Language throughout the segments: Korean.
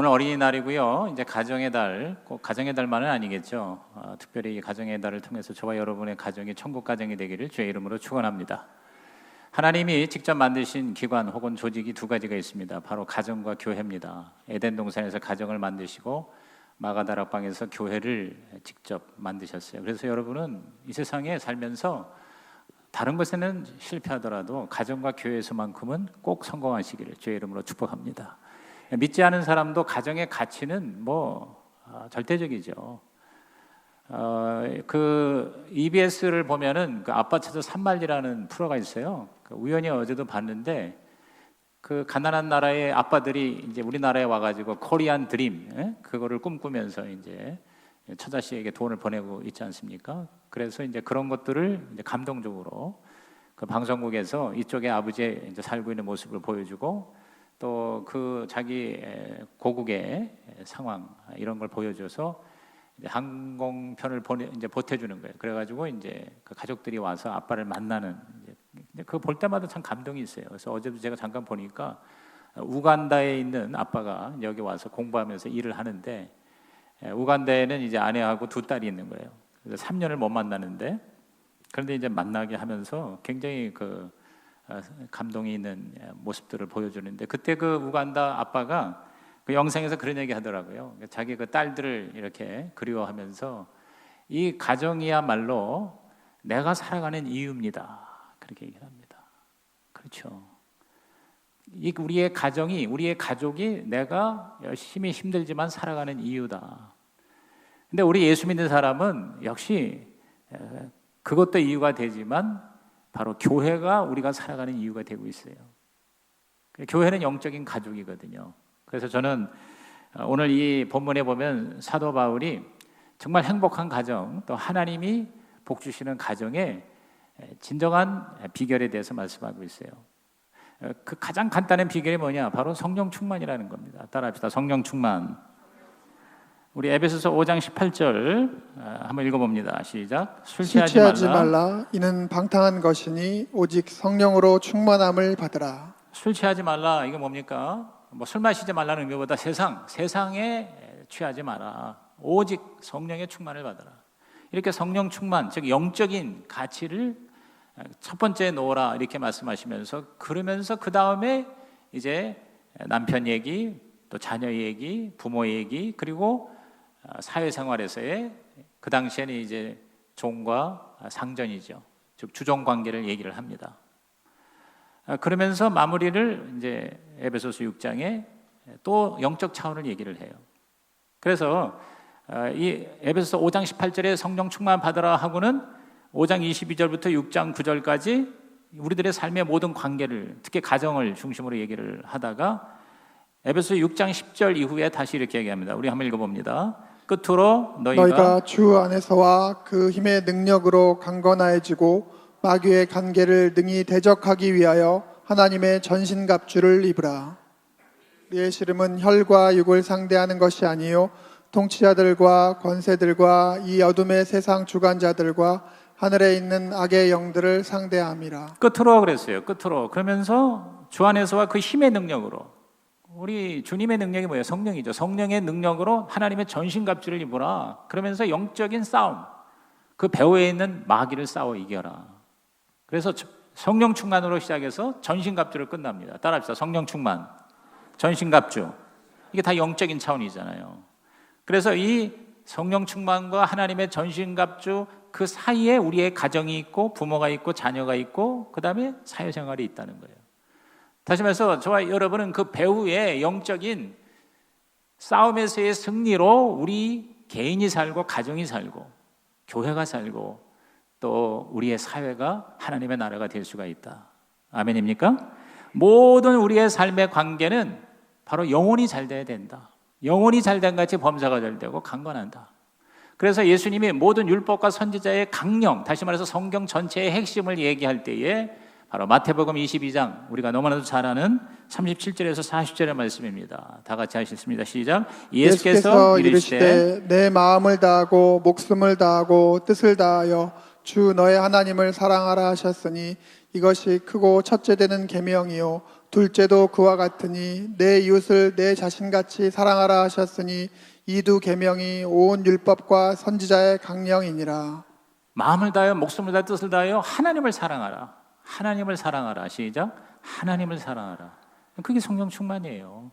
오늘 어린이날이고요. 이제 가정의 달, 꼭 가정의 달만은 아니겠죠. 특별히 가정의 달을 통해서 저와 여러분의 가정이 천국 가정이 되기를 주의 이름으로 축원합니다. 하나님이 직접 만드신 기관 혹은 조직이 두 가지가 있습니다. 바로 가정과 교회입니다. 에덴 동산에서 가정을 만드시고 마가다락방에서 교회를 직접 만드셨어요. 그래서 여러분은 이 세상에 살면서 다른 것에는 실패하더라도 가정과 교회에서만큼은 꼭 성공하시기를 주의 이름으로 축복합니다. 믿지 않은 사람도 가정의 가치는 절대적이죠. 그 EBS를 보면은 그 아빠 찾아 산말리라는 프로가 있어요. 우연히 어제도 봤는데 그 가난한 나라의 아빠들이 이제 우리나라에 와가지고 코리안 드림 그거를 꿈꾸면서 이제 처자식에게 돈을 보내고 있지 않습니까? 그래서 이제 그런 것들을 이제 감동적으로 그 방송국에서 이쪽에 아버지의 이제 살고 있는 모습을 보여주고 또 그 자기 고국의 상황 이런 걸 보여줘서 이제 항공편을 이제 보태주는 거예요. 그래가지고 이제 그 가족들이 와서 아빠를 만나는 그거 볼 때마다 참 감동이 있어요. 그래서 어제도 제가 잠깐 보니까 우간다에 있는 아빠가 여기 와서 공부하면서 일을 하는데 우간다에는 이제 아내하고 두 딸이 있는 거예요. 그래서 3년을 못 만나는데 그런데 이제 만나게 하면서 굉장히 그 감동이 있는 모습들을 보여주는데 그때 그 우간다 아빠가 그 영상에서 그런 얘기 하더라고요. 자기 그 딸들을 이렇게 그리워하면서 이 가정이야말로 내가 살아가는 이유입니다. 그렇게 얘기를 합니다. 그렇죠. 우리의 가정이, 우리의 가족이 내가 열심히 힘들지만 살아가는 이유다. 근데 우리 예수 믿는 사람은 역시 그것도 이유가 되지만 바로 교회가 우리가 살아가는 이유가 되고 있어요. 교회는 영적인 가족이거든요. 그래서 저는 오늘 이 본문에 보면 사도 바울이 정말 행복한 가정, 또 하나님이 복 주시는 가정의 진정한 비결에 대해서 말씀하고 있어요. 그 가장 간단한 비결이 뭐냐? 바로 성령 충만이라는 겁니다. 따라합시다. 성령 충만. 우리 에베소서 5장 18절 한번 읽어봅니다. 시작. 술 취하지 말라. 이는 방탕한 것이니 오직 성령으로 충만함을 받으라. 술 취하지 말라. 이게 뭡니까? 술 마시지 말라는 의미보다 세상에 취하지 마라. 오직 성령의 충만을 받아라. 이렇게 성령 충만, 즉 영적인 가치를 첫 번째에 놓으라 이렇게 말씀하시면서 그러면서 그 다음에 이제 남편 얘기, 또 자녀 얘기, 부모 얘기 그리고 사회생활에서의 그 당시에는 이제 종과 상전이죠. 즉 주종 관계를 얘기를 합니다. 그러면서 마무리를 이제 에베소서 6장에 또 영적 차원을 얘기를 해요. 그래서 이 에베소서 5장 18절에 성령 충만 받으라 하고는 5장 22절부터 6장 9절까지 우리들의 삶의 모든 관계를 특히 가정을 중심으로 얘기를 하다가 에베소서 6장 10절 이후에 다시 이렇게 얘기합니다. 우리 한번 읽어봅니다. 끝으로 너희가 주 안에서와 그 힘의 능력으로 강건해지고 마귀의 관계를 능히 대적하기 위하여 하나님의 전신갑주를 입으라. 우리의 씨름은 혈과 육을 상대하는 것이 아니요 통치자들과 권세들과 이 어둠의 세상 주관자들과 하늘에 있는 악의 영들을 상대함이라. 끝으로 그랬어요. 끝으로. 그러면서 주 안에서와 그 힘의 능력으로 우리 주님의 능력이 뭐예요? 성령이죠. 성령의 능력으로 하나님의 전신갑주를 입으라. 그러면서 영적인 싸움, 그 배후에 있는 마귀를 싸워 이겨라. 그래서 성령 충만으로 시작해서 전신갑주를 끝납니다. 따라합시다. 성령 충만, 전신갑주. 이게 다 영적인 차원이잖아요. 그래서 이 성령 충만과 하나님의 전신갑주 그 사이에 우리의 가정이 있고 부모가 있고 자녀가 있고 그 다음에 사회생활이 있다는 거예요. 다시 말해서 저와 여러분은 그 배후의 영적인 싸움에서의 승리로 우리 개인이 살고 가정이 살고 교회가 살고 또 우리의 사회가 하나님의 나라가 될 수가 있다. 아멘입니까? 모든 우리의 삶의 관계는 바로 영혼이 잘 돼야 된다. 영혼이 잘 된 같이 범사가 잘 되고 강건한다. 그래서 예수님이 모든 율법과 선지자의 강령, 다시 말해서 성경 전체의 핵심을 얘기할 때에 바로 마태복음 22장 우리가 너무나도 잘 아는 37절에서 40절의 말씀입니다. 다 같이 하시겠습니다. 시작. 예수께서 이르시되 내 마음을 다하고 목숨을 다하고 뜻을 다하여 주 너의 하나님을 사랑하라 하셨으니 이것이 크고 첫째 되는 계명이요 둘째도 그와 같으니 내 이웃을 내 자신같이 사랑하라 하셨으니 이 두 계명이 온 율법과 선지자의 강령이니라. 마음을 다하여 목숨을 다하여 뜻을 다하여 하나님을 사랑하라. 하나님을 사랑하라. 시작. 하나님을 사랑하라. 그게 성령 충만이에요.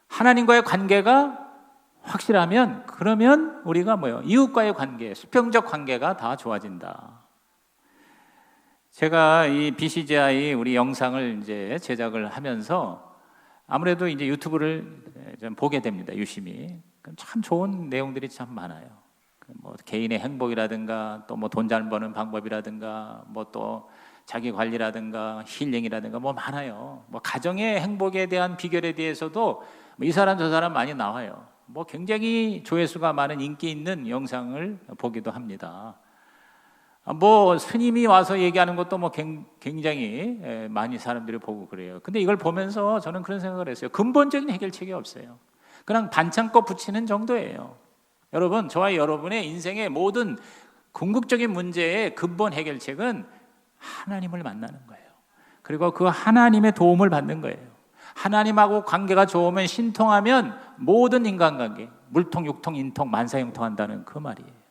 하나님과의 관계가 확실하면 그러면 우리가 뭐예요? 이웃과의 관계, 수평적 관계가 다 좋아진다. 제가 이 BCGI 우리 영상을 이제 제작을 하면서 아무래도 이제 유튜브를 좀 보게 됩니다. 유심히. 참 좋은 내용들이 참 많아요. 뭐 개인의 행복이라든가 또 뭐 돈 잘 버는 방법이라든가 뭐 또 자기 관리라든가 힐링이라든가 뭐 많아요. 뭐 가정의 행복에 대한 비결에 대해서도 뭐 이 사람 저 사람 많이 나와요. 뭐 굉장히 조회수가 많은 인기 있는 영상을 보기도 합니다. 뭐 스님이 와서 얘기하는 것도 뭐 굉장히 많이 사람들이 보고 그래요. 근데 이걸 보면서 저는 그런 생각을 했어요. 근본적인 해결책이 없어요. 그냥 반창고 붙이는 정도예요. 여러분, 저와 여러분의 인생의 모든 궁극적인 문제의 근본 해결책은 하나님을 만나는 거예요. 그리고 그 하나님의 도움을 받는 거예요. 하나님하고 관계가 좋으면 신통하면 모든 인간관계, 물통, 육통, 인통, 만사형통한다는 그 말이에요.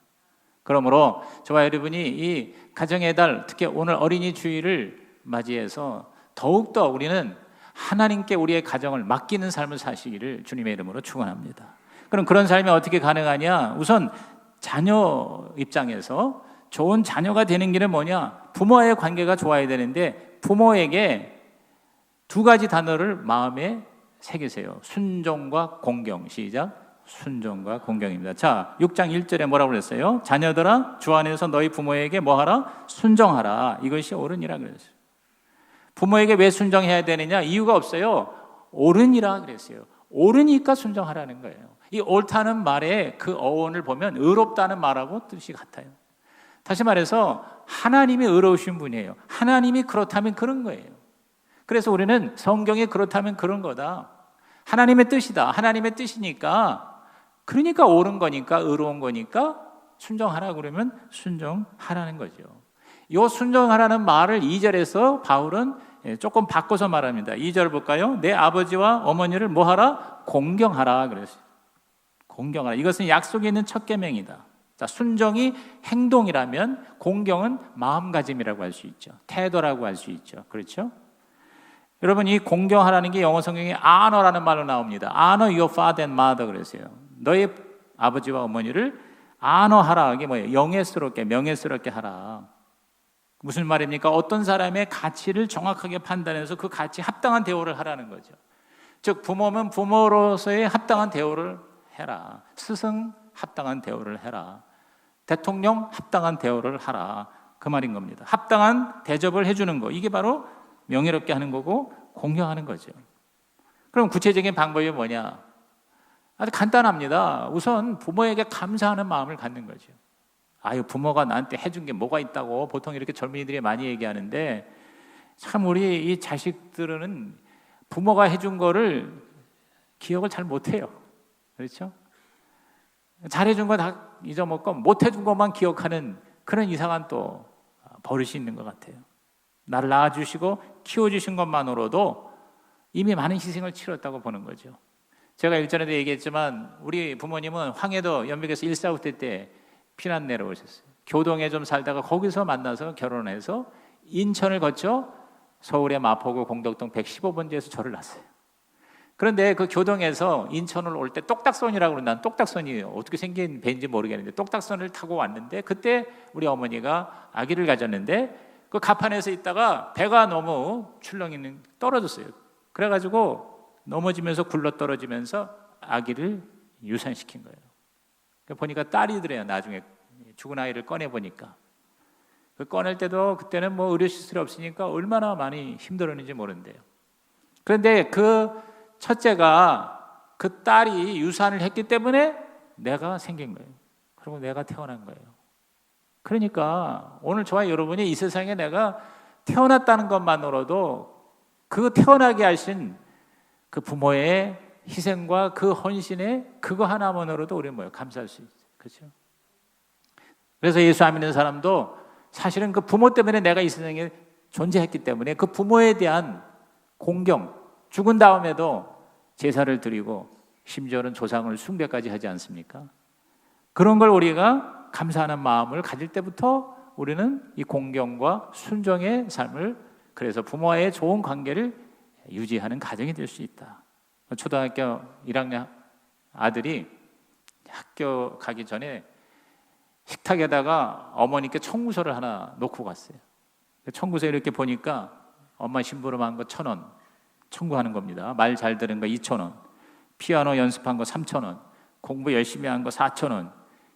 그러므로 저와 여러분이 이 가정의 달, 특히 오늘 어린이 주일을 맞이해서 더욱더 우리는 하나님께 우리의 가정을 맡기는 삶을 사시기를 주님의 이름으로 축원합니다. 그럼 그런 삶이 어떻게 가능하냐? 우선 자녀 입장에서 좋은 자녀가 되는 길은 뭐냐? 부모와의 관계가 좋아야 되는데 부모에게 두 가지 단어를 마음에 새기세요. 순종과 공경. 시작. 순종과 공경입니다. 자, 6장 1절에 뭐라고 그랬어요? 자녀들아, 주 안에서 너희 부모에게 뭐하라? 순종하라. 이것이 옳으니라 그랬어요. 부모에게 왜 순종해야 되느냐? 이유가 없어요. 옳으니라 그랬어요. 옳으니까 순종하라는 거예요. 이 옳다는 말의 그 어원을 보면 의롭다는 말하고 뜻이 같아요. 다시 말해서 하나님이 의로우신 분이에요. 하나님이 그렇다면 그런 거예요. 그래서 우리는 성경이 그렇다면 그런 거다. 하나님의 뜻이다. 하나님의 뜻이니까 그러니까 옳은 거니까 의로운 거니까 순종하라 그러면 순종하라는 거죠. 이 순종하라는 말을 2절에서 바울은 조금 바꿔서 말합니다. 2절 볼까요? 내 아버지와 어머니를 뭐하라? 공경하라 그랬어요. 공경하라. 이것은 약속에 있는 첫 계명이다. 자, 순종이 행동이라면 공경은 마음가짐이라고 할 수 있죠. 태도라고 할 수 있죠. 그렇죠? 여러분, 이 공경하라는 게 영어 성경에 honor라는 말로 나옵니다. honor your father and mother 그랬어요. 너의 아버지와 어머니를 honor하라. 이게 뭐예요? 영예스럽게, 명예스럽게 하라. 무슨 말입니까? 어떤 사람의 가치를 정확하게 판단해서 그 가치에 합당한 대우를 하라는 거죠. 즉 부모면 부모로서의 합당한 대우를 해라. 스승 합당한 대우를 해라. 대통령 합당한 대우를 하라. 그 말인 겁니다. 합당한 대접을 해주는 거. 이게 바로 명예롭게 하는 거고 공경하는 거죠. 그럼 구체적인 방법이 뭐냐? 아주 간단합니다. 우선 부모에게 감사하는 마음을 갖는 거죠. 아유, 부모가 나한테 해준 게 뭐가 있다고 보통 이렇게 젊은이들이 많이 얘기하는데 참 우리 이 자식들은 부모가 해준 거를 기억을 잘 못해요. 그렇죠? 잘해준 거 다 잊어먹고 못해준 것만 기억하는 그런 이상한 또 버릇이 있는 것 같아요. 나를 낳아주시고 키워주신 것만으로도 이미 많은 희생을 치렀다고 보는 거죠. 제가 일전에도 얘기했지만 우리 부모님은 황해도 연백에서 149대 때 피난 내려오셨어요. 교동에 좀 살다가 거기서 만나서 결혼해서 인천을 거쳐 서울의 마포구 공덕동 115번지에서 저를 낳았어요. 그런데 그 교동에서 인천을 올 때 똑딱선이라고 그러는데 난 똑딱선이 어떻게 생긴 배인지 모르겠는데 똑딱선을 타고 왔는데 그때 우리 어머니가 아기를 가졌는데 그 가판에서 있다가 배가 너무 출렁이는 떨어졌어요. 그래가지고 넘어지면서 굴러 떨어지면서 아기를 유산시킨 거예요. 보니까 딸이더래요. 나중에 죽은 아이를 꺼내 보니까 그 꺼낼 때도 그때는 뭐 의료 시설이 없으니까 얼마나 많이 힘들었는지 모른대요. 그런데 그 첫째가 그 딸이 유산을 했기 때문에 내가 생긴 거예요. 그리고 내가 태어난 거예요. 그러니까 오늘 저와 여러분이 이 세상에 내가 태어났다는 것만으로도 그 태어나게 하신 그 부모의 희생과 그 헌신에 그거 하나만으로도 우리는 뭐예요? 감사할 수 있어요. 그렇죠? 그래서 예수 안 믿는 사람도 사실은 그 부모 때문에 내가 이 세상에 존재했기 때문에 그 부모에 대한 공경, 죽은 다음에도 제사를 드리고 심지어는 조상을 숭배까지 하지 않습니까? 그런 걸 우리가 감사하는 마음을 가질 때부터 우리는 이 공경과 순종의 삶을, 그래서 부모와의 좋은 관계를 유지하는 가정이 될 수 있다. 초등학교 1학년 아들이 학교 가기 전에 식탁에다가 어머니께 청구서를 하나 놓고 갔어요. 청구서에 이렇게 보니까 엄마 심부름한 거 1,000원 청구하는 겁니다. 말 잘 들은 거 2,000원, 피아노 연습한 거 3,000원, 공부 열심히 한 거 4,000원,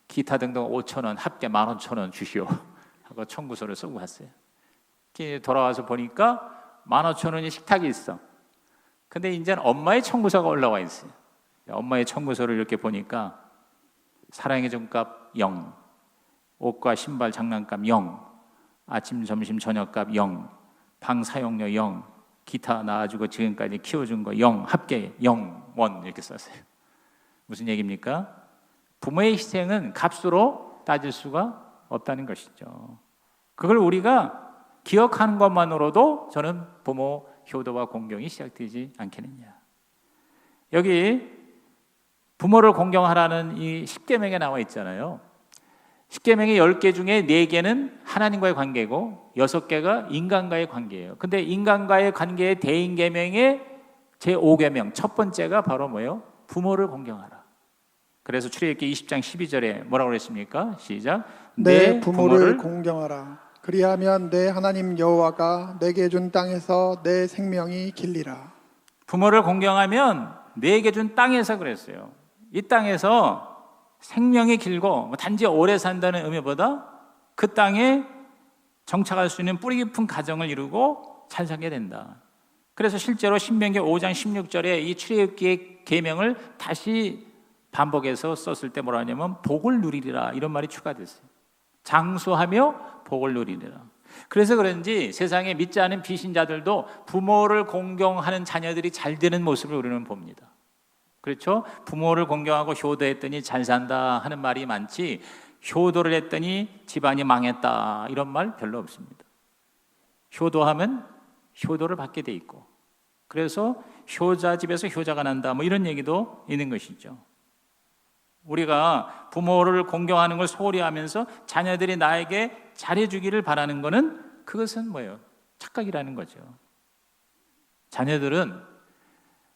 기타 등등 5,000원, 합계 15,000원 주시오 하고 청구서를 쓰고 갔어요. 돌아와서 보니까 15,000원이 식탁에 있어. 근데 이제는 엄마의 청구서가 올라와 있어요. 엄마의 청구서를 이렇게 보니까 사랑의 전값 0, 옷과 신발 장난감 0, 아침 점심 저녁값 0, 방 사용료 0, 기타 나와주고 지금까지 키워준 거 0, 합계 0원 이렇게 썼어요. 무슨 얘기입니까? 부모의 희생은 값으로 따질 수가 없다는 것이죠. 그걸 우리가 기억하는 것만으로도 저는 부모 효도와 공경이 시작되지 않겠느냐. 여기 부모를 공경하라는 이 10계명에 나와 있잖아요. 10계명의 10개 중에 4개는 하나님과의 관계고 6개가 인간과의 관계예요. 근데 인간과의 관계의 대인계명의 제5계명 첫 번째가 바로 뭐예요? 부모를 공경하라. 그래서 출애굽기 20장 12절에 뭐라고 그랬습니까? 시작. 내 부모를 공경하라. 그리하면 내 하나님 여호와가 내게 준 땅에서 내 생명이 길리라. 부모를 공경하면 내게 준 땅에서 그랬어요. 이 땅에서 생명이 길고 단지 오래 산다는 의미보다 그 땅에 정착할 수 있는 뿌리 깊은 가정을 이루고 잘 살게 된다. 그래서 실제로 신명기 5장 16절에 이 출애굽기의 계명을 다시 반복해서 썼을 때 뭐라 하냐면 복을 누리리라 이런 말이 추가됐어요. 장수하며 복을 누리리라. 그래서 그런지 세상에 믿지 않은 비신자들도 부모를 공경하는 자녀들이 잘 되는 모습을 우리는 봅니다. 그렇죠? 부모를 공경하고 효도했더니 잘 산다 하는 말이 많지 효도를 했더니 집안이 망했다 이런 말 별로 없습니다. 효도하면 효도를 받게 돼 있고 그래서 효자 집에서 효자가 난다 뭐 이런 얘기도 있는 것이죠. 우리가 부모를 공경하는 걸 소홀히 하면서 자녀들이 나에게 잘해주기를 바라는 것은 그것은 뭐예요? 착각이라는 거죠. 자녀들은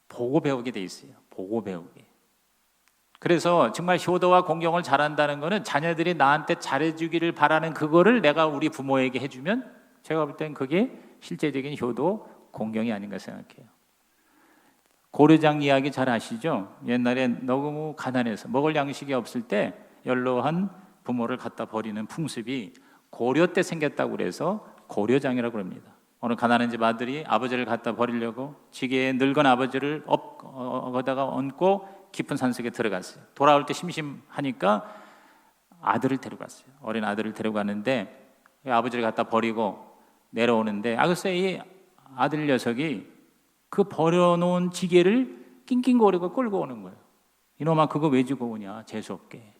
보고 배우게 돼 있어요. 보고 배우게. 그래서 정말 효도와 공경을 잘한다는 것은 자녀들이 나한테 잘해주기를 바라는 그거를 내가 우리 부모에게 해주면 제가 볼 땐 그게 실제적인 효도, 공경이 아닌가 생각해요. 고려장 이야기 잘 아시죠? 옛날에 너무 가난해서 먹을 양식이 없을 때 연로한 부모를 갖다 버리는 풍습이 고려 때 생겼다고 그래서 고려장이라고 합니다. 어느 가난한 집 아들이 아버지를 갖다 버리려고 지게에 늙은 아버지를 거다가 얹고 깊은 산속에 들어갔어요. 돌아올 때 심심하니까 아들을 데려갔어요. 어린 아들을 데려가는데 아버지를 갖다 버리고 내려오는데 글쎄 이 아들 녀석이 그 버려놓은 지게를 낑낑거리고 끌고 오는 거예요. 이놈아 그거 왜 주고 오냐 재수없게.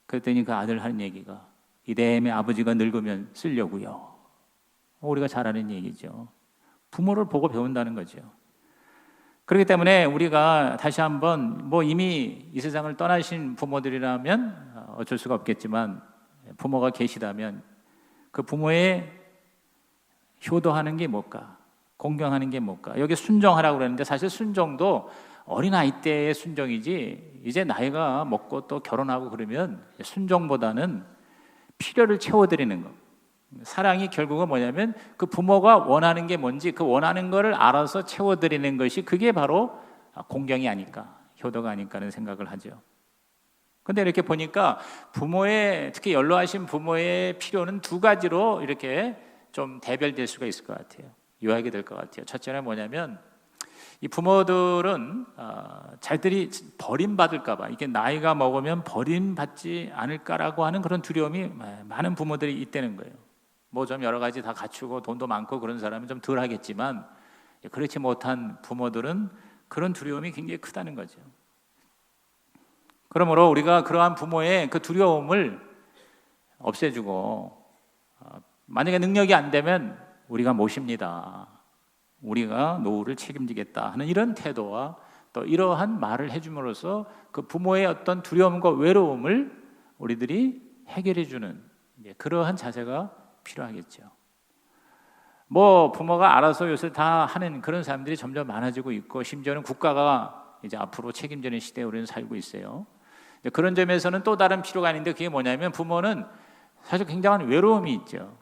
그랬더니 그 아들 하는 얘기가 이대매 아버지가 늙으면 쓰려고요. 우리가 잘 아는 얘기죠. 부모를 보고 배운다는 거죠. 그렇기 때문에 우리가 다시 한번 이미 이 세상을 떠나신 부모들이라면 어쩔 수가 없겠지만 부모가 계시다면 그 부모의 효도하는 게 뭘까? 공경하는 게 뭘까? 여기 순종하라고 그러는데 사실 순종도 어린아이 때의 순종이지 이제 나이가 먹고 또 결혼하고 그러면 순종보다는 필요를 채워드리는 것. 사랑이 결국은 뭐냐면 그 부모가 원하는 게 뭔지 그 원하는 거를 알아서 채워드리는 것이 그게 바로 공경이 아닐까, 효도가 아닐까 하는 생각을 하죠. 근데 이렇게 보니까 부모의, 특히 연로하신 부모의 필요는 두 가지로 이렇게 좀 대별될 수가 있을 것 같아요. 요약이 될 것 같아요. 첫째는 뭐냐면 이 부모들은 자기들이 버림받을까 봐, 이게 나이가 먹으면 버림받지 않을까라고 하는 그런 두려움이 많은 부모들이 있다는 거예요. 뭐 좀 여러 가지 다 갖추고 돈도 많고 그런 사람은 좀 덜 하겠지만 그렇지 못한 부모들은 그런 두려움이 굉장히 크다는 거죠. 그러므로 우리가 그러한 부모의 그 두려움을 없애주고 만약에 능력이 안 되면 우리가 모십니다. 우리가 노후를 책임지겠다 하는 이런 태도와 또 이러한 말을 해줌으로써 그 부모의 어떤 두려움과 외로움을 우리들이 해결해 주는 그러한 자세가 필요하겠죠. 뭐 부모가 알아서 요새 다 하는 그런 사람들이 점점 많아지고 있고, 심지어는 국가가 이제 앞으로 책임지는 시대에 우리는 살고 있어요. 그런 점에서는 또 다른 필요가 있는데, 그게 뭐냐면 부모는 사실 굉장한 외로움이 있죠.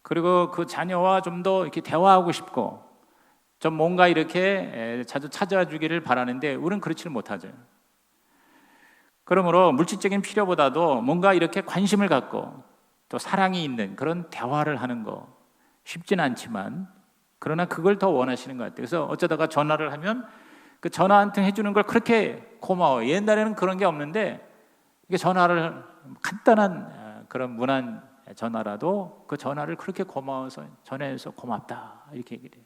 그리고 그 자녀와 좀 더 이렇게 대화하고 싶고 좀 뭔가 이렇게 자주 찾아와 주기를 바라는데 우리는 그렇지는 못하죠. 그러므로 물질적인 필요보다도 뭔가 이렇게 관심을 갖고 또 사랑이 있는 그런 대화를 하는 거 쉽지는 않지만, 그러나 그걸 더 원하시는 것 같아요. 그래서 어쩌다가 전화를 하면 그 전화 한 통 해주는 걸 그렇게 고마워요. 옛날에는 그런 게 없는데 이게 전화를 간단한 그런 문안 전화라도 그 전화를 그렇게 고마워서 전화해서 고맙다 이렇게 얘기를 해요.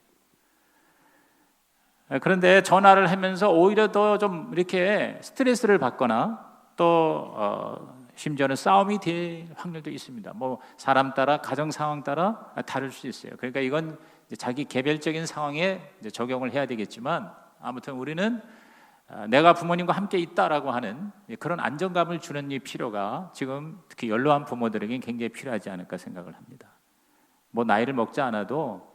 그런데 전화를 하면서 오히려 더 좀 이렇게 스트레스를 받거나 또 심지어는 싸움이 될 확률도 있습니다. 뭐 사람 따라, 가정 상황 따라 다를 수 있어요. 그러니까 이건 자기 개별적인 상황에 적용을 해야 되겠지만, 아무튼 우리는 내가 부모님과 함께 있다라고 하는 그런 안정감을 주는 이 필요가 지금 특히 연로한 부모들에게 굉장히 필요하지 않을까 생각을 합니다. 뭐 나이를 먹지 않아도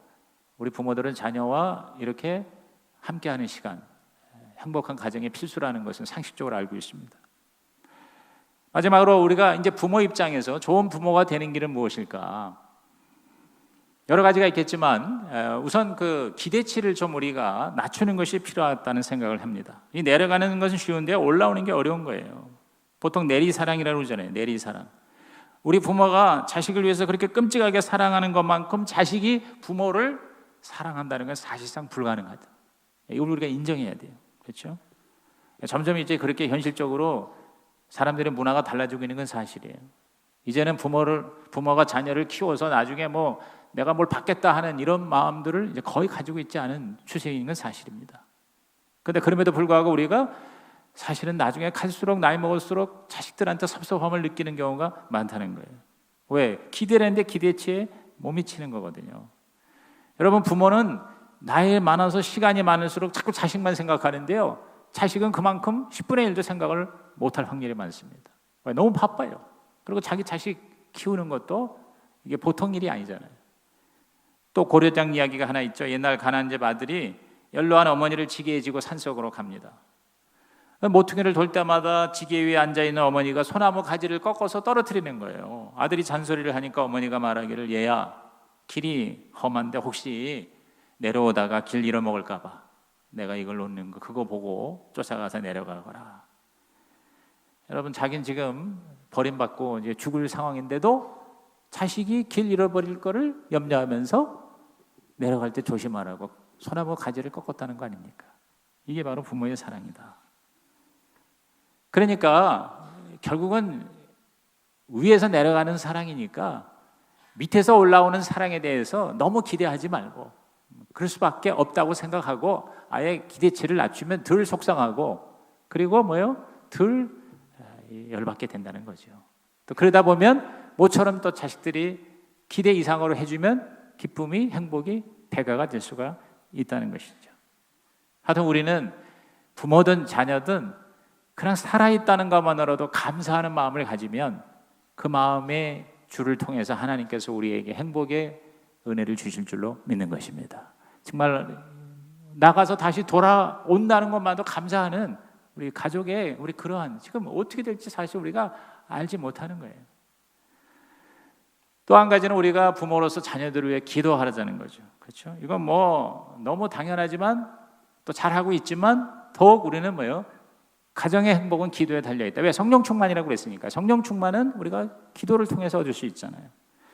우리 부모들은 자녀와 이렇게 함께하는 시간, 행복한 가정의 필수라는 것은 상식적으로 알고 있습니다. 마지막으로 우리가 이제 부모 입장에서 좋은 부모가 되는 길은 무엇일까? 여러 가지가 있겠지만 우선 그 기대치를 좀 우리가 낮추는 것이 필요하다는 생각을 합니다. 이 내려가는 것은 쉬운데 올라오는 게 어려운 거예요. 보통 내리사랑이라고 그러잖아요. 내리사랑. 우리 부모가 자식을 위해서 그렇게 끔찍하게 사랑하는 것만큼 자식이 부모를 사랑한다는 건 사실상 불가능하다. 이걸 우리가 인정해야 돼요. 그렇죠? 점점 이제 그렇게 현실적으로 사람들의 문화가 달라지고 있는 건 사실이에요. 이제는 부모가 자녀를 키워서 나중에 뭐 내가 뭘 받겠다 하는 이런 마음들을 이제 거의 가지고 있지 않은 추세인 건 사실입니다. 그런데 그럼에도 불구하고 우리가 사실은 나중에 갈수록 나이 먹을수록 자식들한테 섭섭함을 느끼는 경우가 많다는 거예요. 왜? 기대를 했는데 기대치에 못 미치는 거거든요. 여러분, 부모는 나이 많아서 시간이 많을수록 자꾸 자식만 생각하는데요, 자식은 그만큼 10분의 1도 생각을 못할 확률이 많습니다. 왜? 너무 바빠요. 그리고 자기 자식 키우는 것도 이게 보통 일이 아니잖아요. 또 고려장 이야기가 하나 있죠. 옛날 가난집 아들이 연로한 어머니를 지게에 지고 산속으로 갑니다. 모퉁이를 돌 때마다 지게 위에 앉아있는 어머니가 소나무 가지를 꺾어서 떨어뜨리는 거예요. 아들이 잔소리를 하니까 어머니가 말하기를, 얘야, 길이 험한데 혹시 내려오다가 길 잃어먹을까 봐 내가 이걸 놓는 거 그거 보고 쫓아가서 내려가거라. 여러분, 자기는 지금 버림받고 이제 죽을 상황인데도 자식이 길 잃어버릴 거를 염려하면서 내려갈 때 조심하라고 소나무 가지를 꺾었다는 거 아닙니까? 이게 바로 부모의 사랑이다. 그러니까 결국은 위에서 내려가는 사랑이니까 밑에서 올라오는 사랑에 대해서 너무 기대하지 말고, 그럴 수밖에 없다고 생각하고 아예 기대치를 낮추면 덜 속상하고, 그리고 덜 열받게 된다는 거죠. 또 그러다 보면 모처럼 또 자식들이 기대 이상으로 해주면 기쁨이, 행복이 배가가 될 수가 있다는 것이죠. 하여튼 우리는 부모든 자녀든 그냥 살아있다는 것만으로도 감사하는 마음을 가지면 그 마음의 줄을 통해서 하나님께서 우리에게 행복의 은혜를 주실 줄로 믿는 것입니다. 정말 나가서 다시 돌아온다는 것만도 감사하는 우리 가족의 우리 그러한, 지금 어떻게 될지 사실 우리가 알지 못하는 거예요. 또 한 가지는 우리가 부모로서 자녀들을 위해 기도하라는 거죠. 그렇죠? 이건 뭐 너무 당연하지만 또 잘하고 있지만 더욱 우리는 가정의 행복은 기도에 달려있다. 왜? 성령 충만이라고 그랬으니까. 성령 충만은 우리가 기도를 통해서 얻을 수 있잖아요.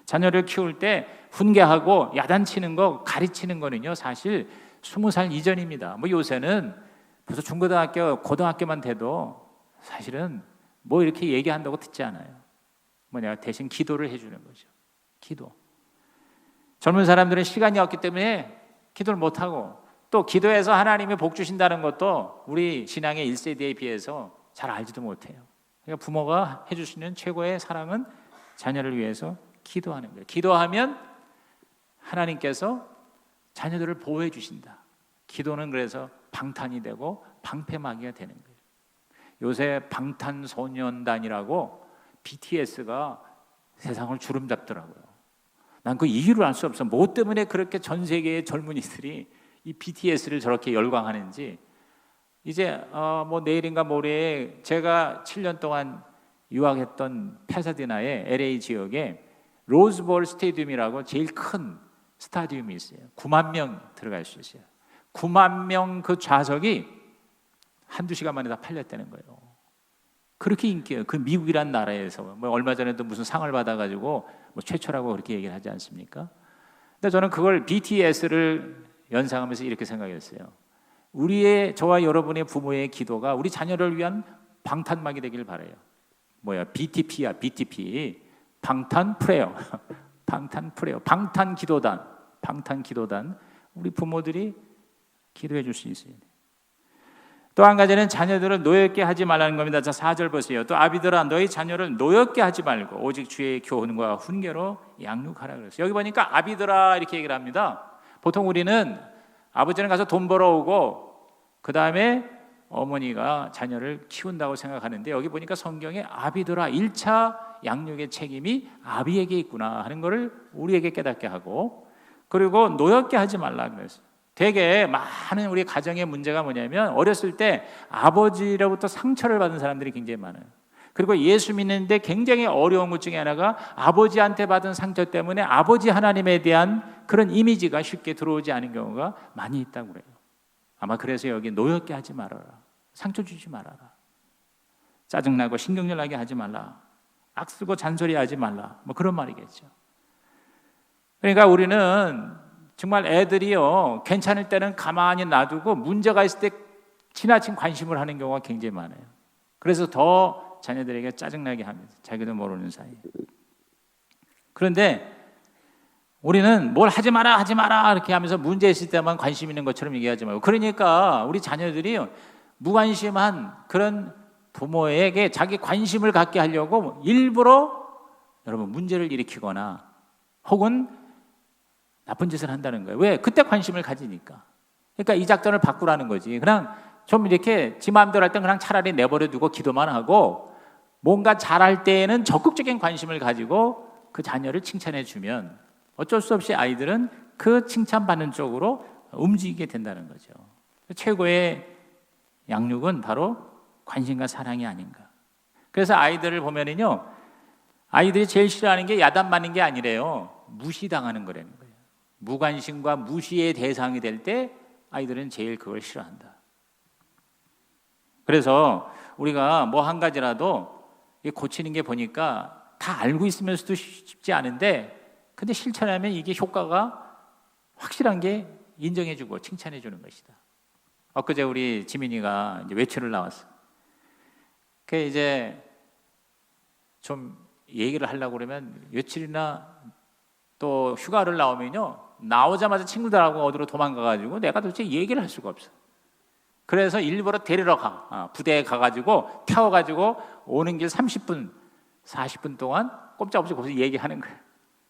자녀를 키울 때 훈계하고 야단치는 거, 가르치는 거는요 사실 20살 이전입니다. 요새는 벌써 중고등학교, 고등학교만 돼도 사실은 이렇게 얘기한다고 듣지 않아요. 대신 기도를 해주는 거죠. 기도. 젊은 사람들은 시간이 없기 때문에 기도를 못하고, 또 기도해서 하나님이 복 주신다는 것도 우리 신앙의 1세대에 비해서 잘 알지도 못해요. 그러니까 부모가 해주시는 최고의 사랑은 자녀를 위해서 기도하는 거예요. 기도하면 하나님께서 자녀들을 보호해 주신다. 기도는 그래서 방탄이 되고 방패막이가 되는 거예요. 요새 방탄소년단이라고 BTS가 세상을 주름잡더라고요. 난 그 이유를 알 수 없어. 뭐 때문에 그렇게 전 세계의 젊은이들이 이 BTS를 저렇게 열광하는지. 이제 뭐 내일인가 모레에 제가 7년 동안 유학했던 파사디나의 LA 지역에 로즈볼 스테디움이라고 제일 큰 스타디움이 있어요. 9만 명 들어갈 수 있어요. 9만 명 그 좌석이 한두 시간 만에 다 팔렸다는 거예요. 그렇게 인기예요. 그 미국이란 나라에서 뭐 얼마 전에도 무슨 상을 받아가지고 뭐 최초라고 그렇게 얘기를 하지 않습니까? 근데 저는 그걸 BTS를 연상하면서 이렇게 생각했어요. 저와 여러분의 부모의 기도가 우리 자녀를 위한 방탄막이 되길 바라요. BTP야, BTP. 방탄 프레어. 방탄 프레어. 방탄 기도단. 방탄 기도단. 우리 부모들이 기도해 줄 수 있어요. 또 한 가지는 자녀들을 노엽게 하지 말라는 겁니다. 자, 4절 보세요. 또 아비들아 너희 자녀를 노엽게 하지 말고 오직 주의 교훈과 훈계로 양육하라 그랬어요. 여기 보니까 아비들아 이렇게 얘기를 합니다. 보통 우리는 아버지는 가서 돈 벌어오고 그 다음에 어머니가 자녀를 키운다고 생각하는데 여기 보니까 성경에 아비들아 1차 양육의 책임이 아비에게 있구나 하는 것을 우리에게 깨닫게 하고 그리고 노엽게 하지 말라 그랬어요. 되게 많은 우리 가정의 문제가 뭐냐면 어렸을 때 아버지로부터 상처를 받은 사람들이 굉장히 많아요. 그리고 예수 믿는데 굉장히 어려운 것 중에 하나가 아버지한테 받은 상처 때문에 아버지 하나님에 대한 그런 이미지가 쉽게 들어오지 않은 경우가 많이 있다고 그래요. 아마 그래서 여기 노엽게 하지 말아라. 상처 주지 말아라. 짜증나고 신경질 나게 하지 말라. 악쓰고 잔소리하지 말라. 뭐 그런 말이겠죠. 그러니까 우리는 정말 애들이요 괜찮을 때는 가만히 놔두고 문제가 있을 때 지나친 관심을 하는 경우가 굉장히 많아요. 그래서 더 자녀들에게 짜증나게 합니다. 자기도 모르는 사이에. 그런데 우리는 뭘 하지 마라 하지 마라 이렇게 하면서 문제 있을 때만 관심 있는 것처럼 얘기하지 말고 그러니까 우리 자녀들이 무관심한 그런 부모에게 자기 관심을 갖게 하려고 일부러 여러분 문제를 일으키거나 혹은 나쁜 짓을 한다는 거예요. 왜? 그때 관심을 가지니까. 그러니까 이 작전을 바꾸라는 거지. 그냥 좀 이렇게 지 마음대로 할 땐 그냥 차라리 내버려 두고 기도만 하고 뭔가 잘할 때에는 적극적인 관심을 가지고 그 자녀를 칭찬해 주면 어쩔 수 없이 아이들은 그 칭찬받는 쪽으로 움직이게 된다는 거죠. 최고의 양육은 바로 관심과 사랑이 아닌가. 그래서 아이들을 보면은요, 아이들이 제일 싫어하는 게 야단맞는 게 아니래요. 무시당하는 거라는 거예요. 무관심과 무시의 대상이 될 때 아이들은 제일 그걸 싫어한다. 그래서 우리가 뭐 한 가지라도 고치는 게 보니까 다 알고 있으면서도 쉽지 않은데 근데 실천하면 이게 효과가 확실한 게 인정해주고 칭찬해주는 것이다. 엊그제 우리 지민이가 이제 외출을 나왔어. 그 이제 좀 얘기를 하려고 그러면 외출이나 또 휴가를 나오면요 나오자마자 친구들하고 어디로 도망가가지고 내가 도대체 얘기를 할 수가 없어. 그래서 일부러 데리러 가. 부대에 가가지고 태워가지고 오는 길 30분, 40분 동안 꼼짝없이 거기서 얘기하는 거예요.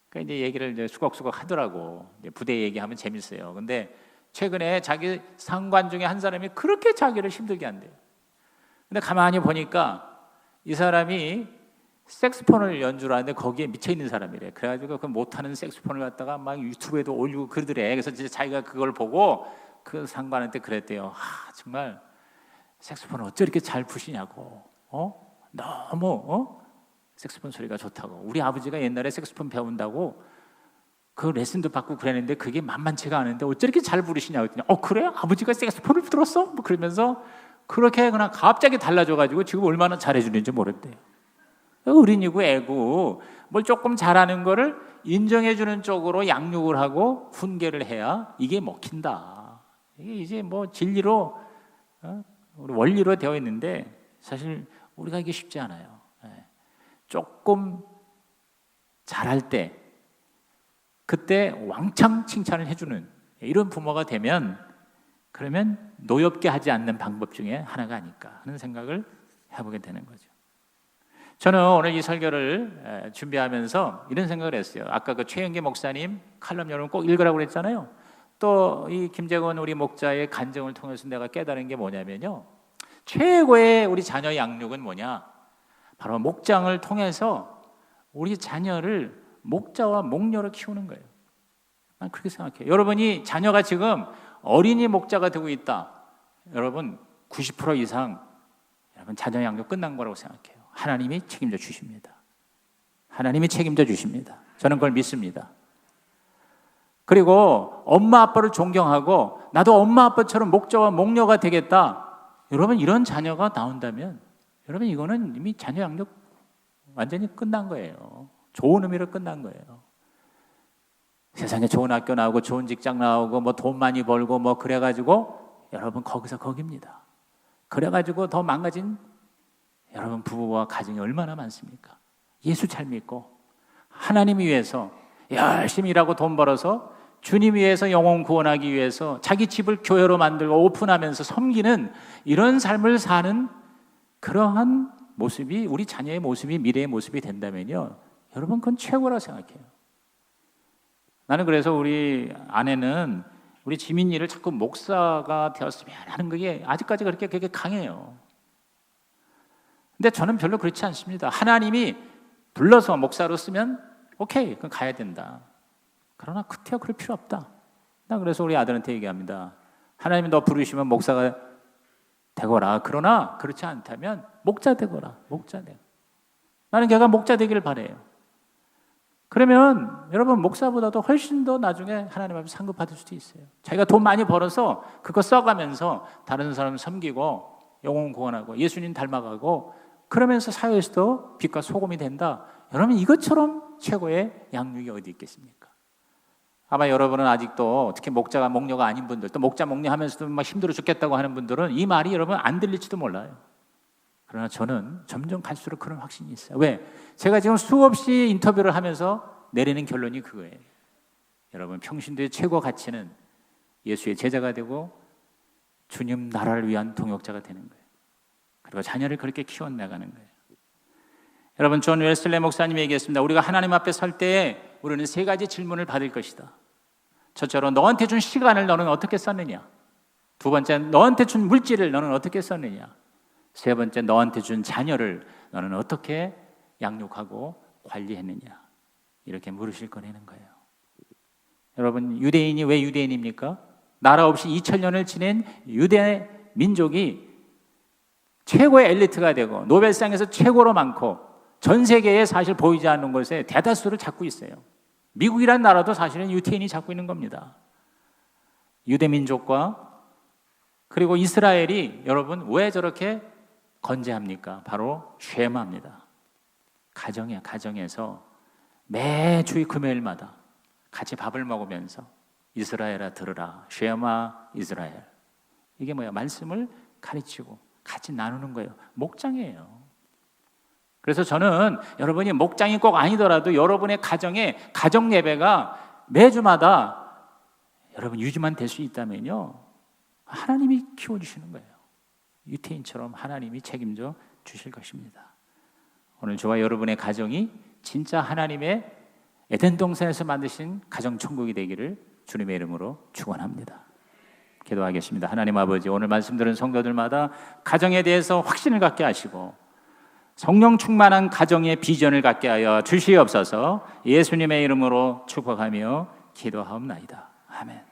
그러니까 이제 얘기를 이제 수걱수걱 하더라고. 이제 부대 얘기하면 재밌어요. 근데 최근에 자기 상관 중에 한 사람이 그렇게 자기를 힘들게 한대요. 근데 가만히 보니까 이 사람이 색스폰을 연주를 하는데 거기에 미쳐 있는 사람이래. 그래가지고 그 못하는 색스폰을 갖다가 막 유튜브에도 올리고 그러더래. 그래서 진짜 자기가 그걸 보고 그 상관한테 그랬대요. 정말 색스폰을 어째 이렇게 잘 부시냐고. 너무 색스폰 소리가 좋다고. 우리 아버지가 옛날에 색스폰 배운다고 그 레슨도 받고 그랬는데 그게 만만치가 않은데 어째 이렇게 잘 부르시냐고 했더니 그래? 아버지가 색스폰을 들었어? 뭐 그러면서 그렇게 그냥 갑자기 달라져가지고 지금 얼마나 잘해주는지 모른대요. 어린이고 애고 뭘 조금 잘하는 거를 인정해주는 쪽으로 양육을 하고 훈계를 해야 이게 먹힌다. 이게 이제 뭐 진리로 우리 원리로 되어 있는데 사실 우리가 이게 쉽지 않아요. 조금 잘할 때 그때 왕창 칭찬을 해주는 이런 부모가 되면 그러면 노엽게 하지 않는 방법 중에 하나가 아닐까 하는 생각을 해보게 되는 거죠. 저는 오늘 이 설교를 준비하면서 이런 생각을 했어요. 아까 그 최영계 목사님 칼럼 여러분 꼭 읽으라고 그랬잖아요. 또 이 김재건 우리 목자의 간증을 통해서 내가 깨달은 게 뭐냐면요, 최고의 우리 자녀 양육은 뭐냐, 바로 목장을 통해서 우리 자녀를 목자와 목녀로 키우는 거예요. 난 그렇게 생각해요. 여러분이 자녀가 지금 어린이 목자가 되고 있다, 여러분 90% 이상 여러분 자녀 양육 끝난 거라고 생각해요. 하나님이 책임져 주십니다. 하나님이 책임져 주십니다. 저는 그걸 믿습니다. 그리고 엄마 아빠를 존경하고 나도 엄마 아빠처럼 목자와 목녀가 되겠다, 여러분 이런 자녀가 나온다면 여러분 이거는 이미 자녀 양육 완전히 끝난 거예요. 좋은 의미로 끝난 거예요. 세상에 좋은 학교 나오고 좋은 직장 나오고 뭐 돈 많이 벌고 뭐 그래가지고 여러분 거기서 거깁니다. 그래가지고 더 망가진 여러분 부부와 가정이 얼마나 많습니까? 예수 잘 믿고 하나님 위해서 열심히 일하고 돈 벌어서 주님 위해서 영혼 구원하기 위해서 자기 집을 교회로 만들고 오픈하면서 섬기는 이런 삶을 사는 그러한 모습이 우리 자녀의 모습이 미래의 모습이 된다면요, 여러분 그건 최고라고 생각해요. 나는 그래서 우리 아내는 우리 지민이를 자꾸 목사가 되었으면 하는 그게 아직까지 그렇게 강해요. 근데 저는 별로 그렇지 않습니다. 하나님이 불러서 목사로 쓰면 오케이, 그럼 가야 된다. 그러나 그때야 그럴 필요 없다. 나 그래서 우리 아들한테 얘기합니다. 하나님이 너 부르시면 목사가 되거라. 그러나 그렇지 않다면 목자 되거라. 목자 되. 나는 걔가 목자 되기를 바래요. 그러면 여러분 목사보다도 훨씬 더 나중에 하나님 앞에 상급 받을 수도 있어요. 자기가 돈 많이 벌어서 그거 써가면서 다른 사람 섬기고 영혼 구원하고 예수님 닮아가고 그러면서 사회에서도 빛과 소금이 된다. 여러분 이것처럼 최고의 양육이 어디 있겠습니까? 아마 여러분은 아직도 특히 목자가 목녀가 아닌 분들, 또 목자 목녀 하면서도 막 힘들어 죽겠다고 하는 분들은 이 말이 여러분 안 들릴지도 몰라요. 그러나 저는 점점 갈수록 그런 확신이 있어요. 왜? 제가 지금 수없이 인터뷰를 하면서 내리는 결론이 그거예요. 여러분 평신도의 최고 가치는 예수의 제자가 되고 주님 나라를 위한 동역자가 되는 거예요. 그리고 자녀를 그렇게 키워나가는 거예요. 여러분 존 웰슬레 목사님이 얘기했습니다. 우리가 하나님 앞에 설 때에 우리는 세 가지 질문을 받을 것이다. 첫째로 너한테 준 시간을 너는 어떻게 썼느냐. 두 번째 너한테 준 물질을 너는 어떻게 썼느냐. 세 번째 너한테 준 자녀를 너는 어떻게 양육하고 관리했느냐. 이렇게 물으실 거라는 거예요. 여러분 유대인이 왜 유대인입니까? 나라 없이 2000년을 지낸 유대 민족이 최고의 엘리트가 되고 노벨상에서 최고로 많고 전 세계에 사실 보이지 않는 곳에 대다수를 잡고 있어요. 미국이란 나라도 사실은 유태인이 잡고 있는 겁니다. 유대 민족과 그리고 이스라엘이 여러분 왜 저렇게 건재합니까? 바로 쉐마입니다. 가정이야. 가정에서 매주 금요일마다 같이 밥을 먹으면서 이스라엘아 들으라. 쉐마 이스라엘. 이게 뭐야? 말씀을 가르치고 같이 나누는 거예요. 목장이에요. 그래서 저는 여러분이 목장이 꼭 아니더라도 여러분의 가정에 가정 예배가 매주마다 여러분 유지만 될 수 있다면요, 하나님이 키워주시는 거예요. 유태인처럼 하나님이 책임져 주실 것입니다. 오늘 저와 여러분의 가정이 진짜 하나님의 에덴 동산에서 만드신 가정 천국이 되기를 주님의 이름으로 축원합니다. 기도하겠습니다. 하나님 아버지, 오늘 말씀 들은 성도들마다 가정에 대해서 확신을 갖게 하시고 성령 충만한 가정의 비전을 갖게 하여 주시옵소서. 예수님의 이름으로 축복하며 기도하옵나이다. 아멘.